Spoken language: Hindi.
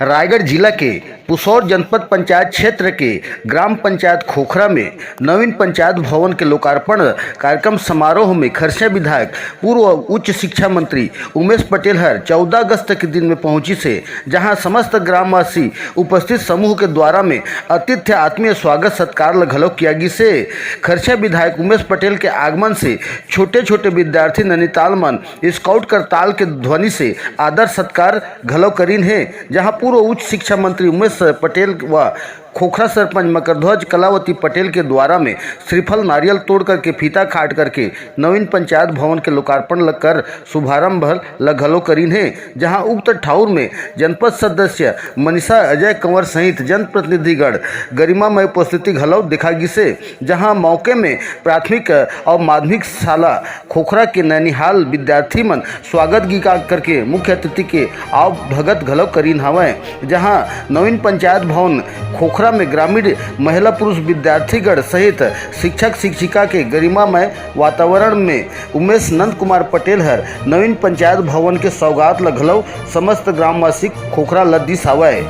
रायगढ़ जिला के पुसौर जनपद पंचायत क्षेत्र के ग्राम पंचायत खोखरा में नवीन पंचायत भवन के लोकार्पण कार्यक्रम समारोह में खरसिया विधायक पूर्व उच्च शिक्षा मंत्री उमेश पटेल हर 14 अगस्त के दिन में पहुंची से, जहां समस्त ग्रामवासी उपस्थित समूह के द्वारा में आतिथ्य आत्मीय स्वागत सत्कार घलो किया गई से। खरसिया विधायक उमेश पटेल के आगमन से छोटे छोटे विद्यार्थी नैनीताल मन स्काउट करताल के ध्वनि से आदर सत्कार घलो करीन है, जहां पूर्व उच्च शिक्षा मंत्री उमेश पटेल व खोखरा सरपंच मकरध्वज कलावती पटेल के द्वारा में श्रीफल नारियल तोड़ करके फीता काट करके नवीन पंचायत भवन के लोकार्पण कर शुभारंभ घलो करीन है, जहां उक्त ठाउर में जनपद सदस्य मनीषा अजय कंवर सहित जनप्रतिनिधिगण गरिमामय उपस्थिति घलो दिखा गई से। जहां मौके में प्राथमिक और माध्यमिक शाला खोखरा के नैनीहाल विद्यार्थी मन स्वागत गीता करके मुख्य अतिथि के आव भगत घलो करीन हवै, जहां नवीन पंचायत भवन खोखरा में ग्रामीण महिला पुरुष विद्यार्थीगण सहित शिक्षक शिक्षिका के गरिमामय वातावरण में उमेश नंद कुमार पटेल हर नवीन पंचायत भवन के सौगात घलो समस्त ग्रामवासी खोखरा ल दिस हवै।